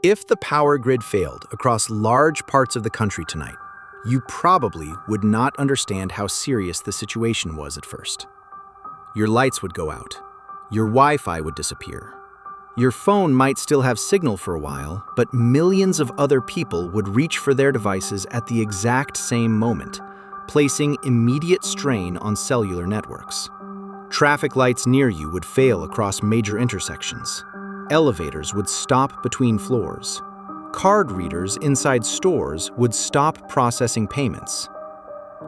If the power grid failed across large parts of the country tonight, you probably would not understand how serious the situation was at first. Your lights would go out. Your Wi-Fi would disappear. Your phone might still have signal for a while, but millions of other people would reach for their devices at the exact same moment, placing immediate strain on cellular networks. Traffic lights near you would fail across major intersections. Elevators would stop between floors. Card readers inside stores would stop processing payments.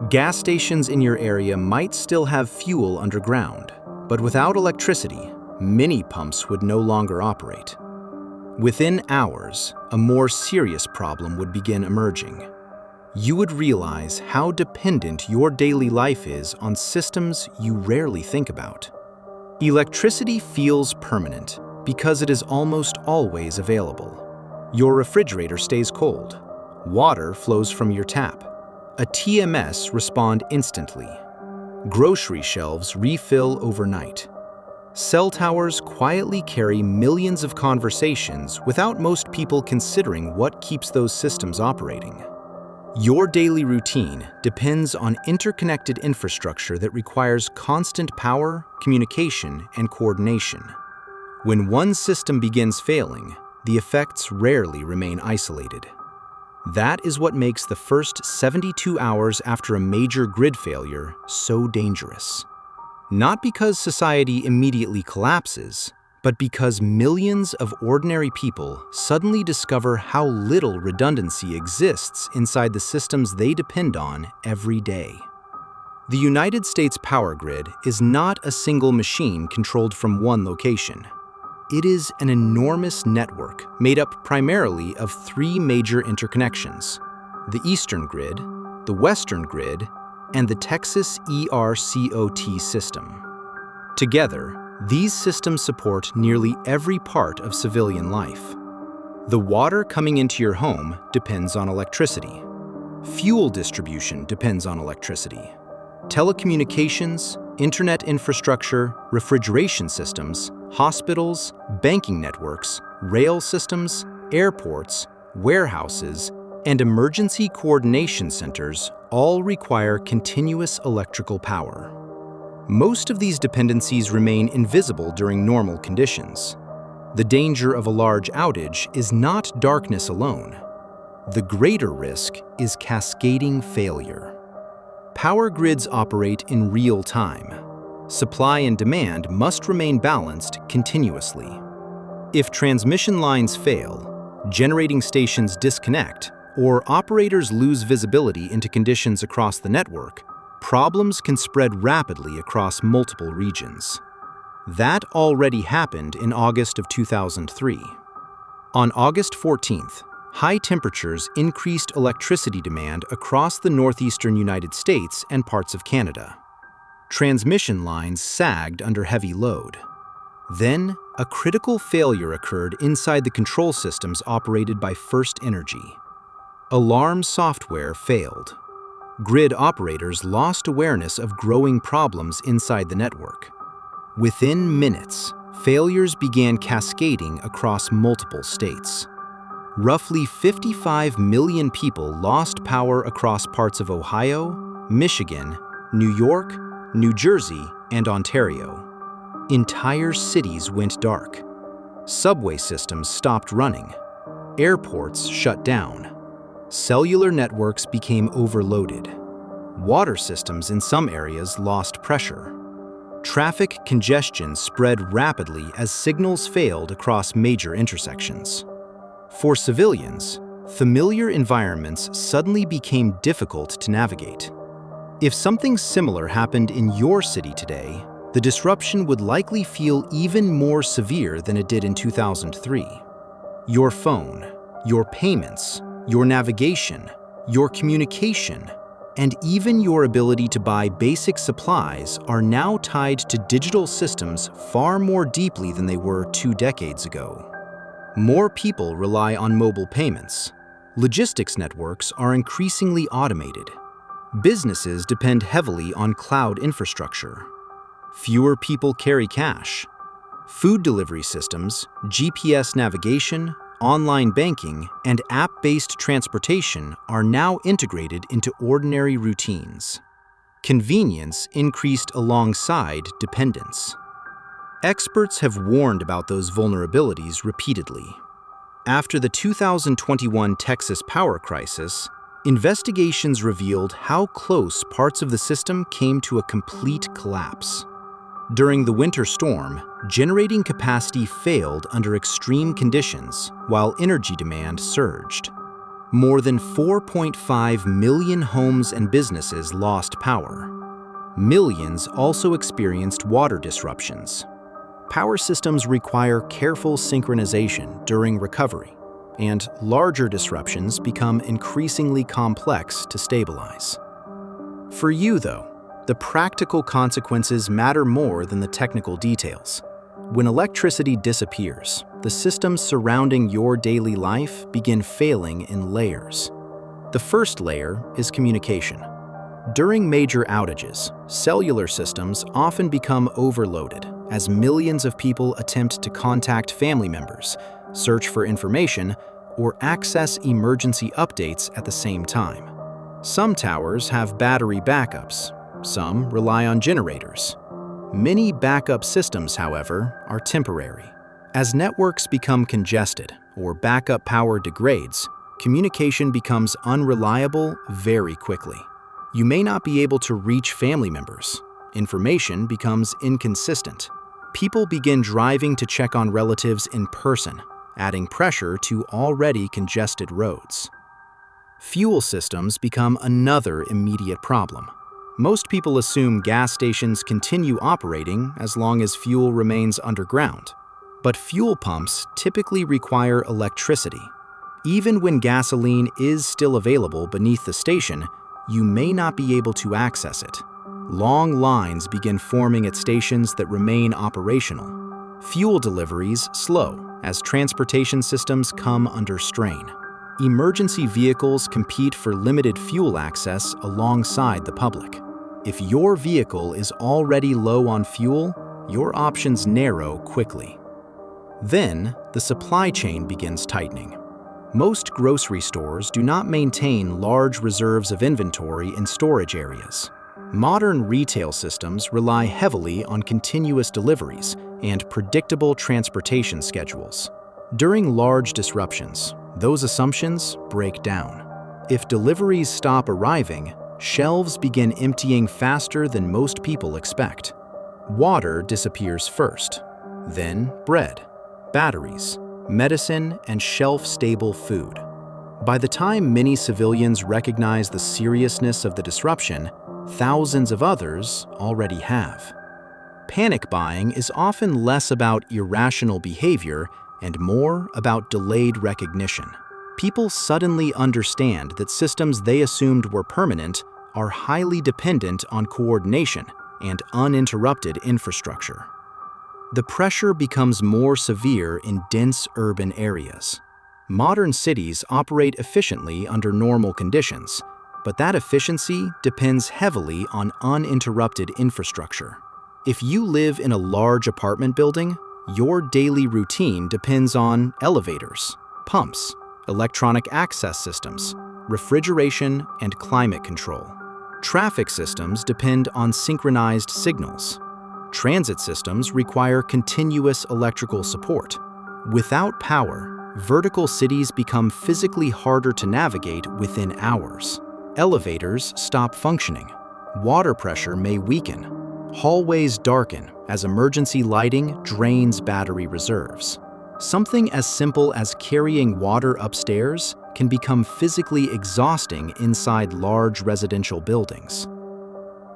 Gas stations in your area might still have fuel underground, but without electricity, mini pumps would no longer operate. Within hours, a more serious problem would begin emerging. You would realize how dependent your daily life is on systems you rarely think about. Electricity feels permanent because it is almost always available. Your refrigerator stays cold. Water flows from your tap. A TMS responds instantly. Grocery shelves refill overnight. Cell towers quietly carry millions of conversations without most people considering what keeps those systems operating. Your daily routine depends on interconnected infrastructure that requires constant power, communication, and coordination. When one system begins failing, the effects rarely remain isolated. That is what makes the first 72 hours after a major grid failure so dangerous. Not because society immediately collapses, but because millions of ordinary people suddenly discover how little redundancy exists inside the systems they depend on every day. The United States power grid is not a single machine controlled from one location. It is an enormous network made up primarily of three major interconnections: the Eastern Grid, the Western Grid, and the Texas ERCOT system. Together, these systems support nearly every part of civilian life. The water coming into your home depends on electricity. Fuel distribution depends on electricity. Telecommunications, internet infrastructure, refrigeration systems, hospitals, banking networks, rail systems, airports, warehouses, and emergency coordination centers all require continuous electrical power. Most of these dependencies remain invisible during normal conditions. The danger of a large outage is not darkness alone. The greater risk is cascading failure. Power grids operate in real time. Supply and demand must remain balanced continuously. If transmission lines fail, generating stations disconnect, or operators lose visibility into conditions across the network, problems can spread rapidly across multiple regions. That already happened in August of 2003. On August 14th, high temperatures increased electricity demand across the northeastern United States and parts of Canada. Transmission lines sagged under heavy load. Then, a critical failure occurred inside the control systems operated by First Energy. Alarm software failed. Grid operators lost awareness of growing problems inside the network. Within minutes, failures began cascading across multiple states. Roughly 55 million people lost power across parts of Ohio, Michigan, New York, New Jersey, and Ontario. Entire cities went dark. Subway systems stopped running. Airports shut down. Cellular networks became overloaded. Water systems in some areas lost pressure. Traffic congestion spread rapidly as signals failed across major intersections. For civilians, familiar environments suddenly became difficult to navigate. If something similar happened in your city today, the disruption would likely feel even more severe than it did in 2003. Your phone, your payments, your navigation, your communication, and even your ability to buy basic supplies are now tied to digital systems far more deeply than they were 2 decades ago. More people rely on mobile payments. Logistics networks are increasingly automated. Businesses depend heavily on cloud infrastructure. Fewer people carry cash. Food delivery systems, GPS navigation, online banking, and app-based transportation are now integrated into ordinary routines. Convenience increased alongside dependence. Experts have warned about those vulnerabilities repeatedly. After the 2021 Texas power crisis, investigations revealed how close parts of the system came to a complete collapse. During the winter storm, generating capacity failed under extreme conditions while energy demand surged. More than 4.5 million homes and businesses lost power. Millions also experienced water disruptions. Power systems require careful synchronization during recovery, and larger disruptions become increasingly complex to stabilize. For you, though, the practical consequences matter more than the technical details. When electricity disappears, the systems surrounding your daily life begin failing in layers. The first layer is communication. During major outages, cellular systems often become overloaded as millions of people attempt to contact family members, search for information, or access emergency updates at the same time. Some towers have battery backups. Some rely on generators. Many backup systems, however, are temporary. As networks become congested or backup power degrades, communication becomes unreliable very quickly. You may not be able to reach family members. Information becomes inconsistent. People begin driving to check on relatives in person, adding pressure to already congested roads. Fuel systems become another immediate problem. Most people assume gas stations continue operating as long as fuel remains underground. But fuel pumps typically require electricity. Even when gasoline is still available beneath the station, you may not be able to access it. Long lines begin forming at stations that remain operational. Fuel deliveries slow as transportation systems come under strain. Emergency vehicles compete for limited fuel access alongside the public. If your vehicle is already low on fuel, your options narrow quickly. Then, the supply chain begins tightening. Most grocery stores do not maintain large reserves of inventory in storage areas. Modern retail systems rely heavily on continuous deliveries and predictable transportation schedules. During large disruptions, those assumptions break down. If deliveries stop arriving, shelves begin emptying faster than most people expect. Water disappears first, then bread, batteries, medicine, and shelf-stable food. By the time many civilians recognize the seriousness of the disruption, thousands of others already have. Panic buying is often less about irrational behavior and more about delayed recognition. People suddenly understand that systems they assumed were permanent are highly dependent on coordination and uninterrupted infrastructure. The pressure becomes more severe in dense urban areas. Modern cities operate efficiently under normal conditions, but that efficiency depends heavily on uninterrupted infrastructure. If you live in a large apartment building, your daily routine depends on elevators, pumps, electronic access systems, refrigeration, and climate control. Traffic systems depend on synchronized signals. Transit systems require continuous electrical support. Without power, vertical cities become physically harder to navigate within hours. Elevators stop functioning. Water pressure may weaken. Hallways darken as emergency lighting drains battery reserves. Something as simple as carrying water upstairs can become physically exhausting inside large residential buildings.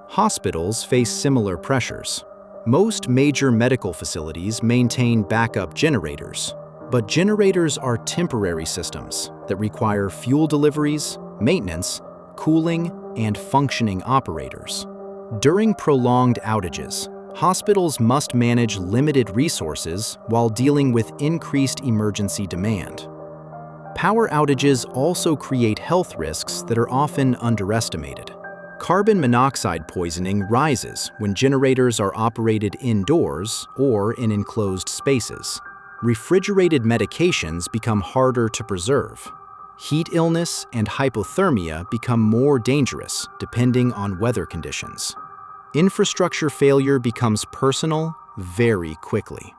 Hospitals face similar pressures. Most major medical facilities maintain backup generators, but generators are temporary systems that require fuel deliveries, maintenance, cooling, and functioning operators. During prolonged outages, hospitals must manage limited resources while dealing with increased emergency demand. Power outages also create health risks that are often underestimated. Carbon monoxide poisoning rises when generators are operated indoors or in enclosed spaces. Refrigerated medications become harder to preserve. Heat illness and hypothermia become more dangerous depending on weather conditions. Infrastructure failure becomes personal very quickly.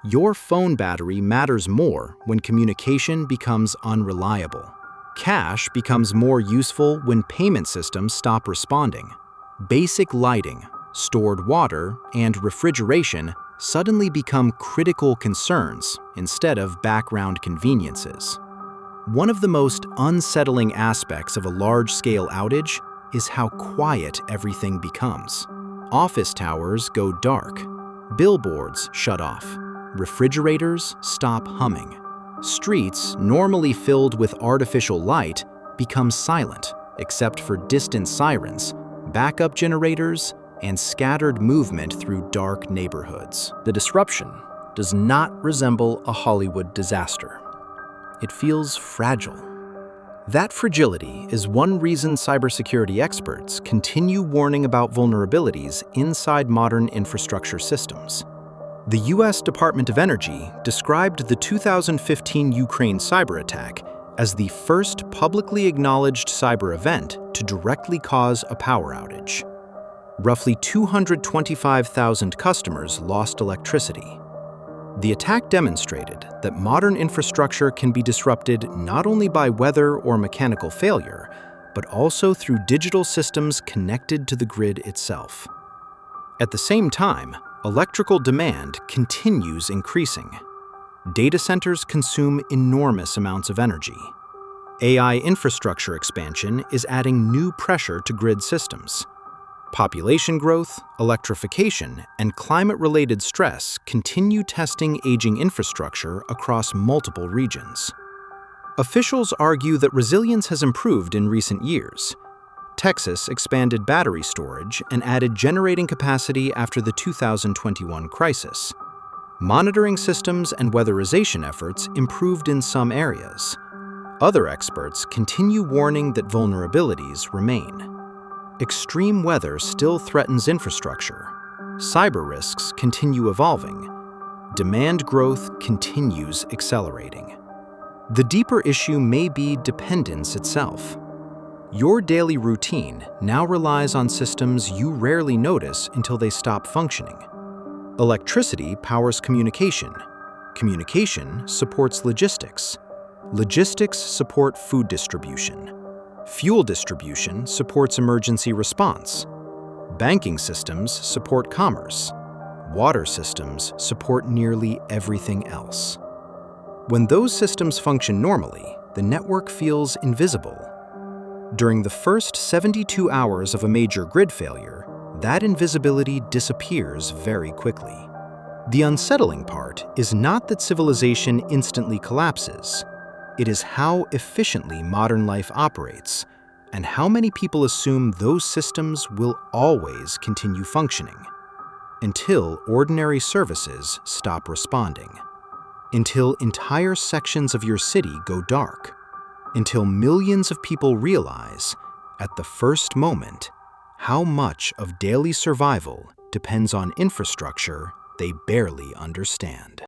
Your phone battery matters more when communication becomes unreliable. Cash becomes more useful when payment systems stop responding. Basic lighting, stored water, and refrigeration suddenly become critical concerns instead of background conveniences. One of the most unsettling aspects of a large-scale outage is how quiet everything becomes. Office towers go dark. Billboards shut off. Refrigerators stop humming. Streets, normally filled with artificial light, become silent, except for distant sirens, backup generators, and scattered movement through dark neighborhoods. The disruption does not resemble a Hollywood disaster. It feels fragile. That fragility is one reason cybersecurity experts continue warning about vulnerabilities inside modern infrastructure systems. The U.S. Department of Energy described the 2015 Ukraine cyber attack as the first publicly acknowledged cyber event to directly cause a power outage. Roughly 225,000 customers lost electricity. The attack demonstrated that modern infrastructure can be disrupted not only by weather or mechanical failure, but also through digital systems connected to the grid itself. At the same time, electrical demand continues increasing. Data centers consume enormous amounts of energy. AI infrastructure expansion is adding new pressure to grid systems. Population growth, electrification, and climate-related stress continue testing aging infrastructure across multiple regions. Officials argue that resilience has improved in recent years. Texas expanded battery storage and added generating capacity after the 2021 crisis. Monitoring systems and weatherization efforts improved in some areas. Other experts continue warning that vulnerabilities remain. Extreme weather still threatens infrastructure. Cyber risks continue evolving. Demand growth continues accelerating. The deeper issue may be dependence itself. Your daily routine now relies on systems you rarely notice until they stop functioning. Electricity powers communication. Communication supports logistics. Logistics support food distribution. Fuel distribution supports emergency response. Banking systems support commerce. Water systems support nearly everything else. When those systems function normally, the network feels invisible. During the first 72 hours of a major grid failure, that invisibility disappears very quickly. The unsettling part is not that civilization instantly collapses. It is how efficiently modern life operates, and how many people assume those systems will always continue functioning, until ordinary services stop responding, until entire sections of your city go dark, until millions of people realize, at the first moment, how much of daily survival depends on infrastructure they barely understand.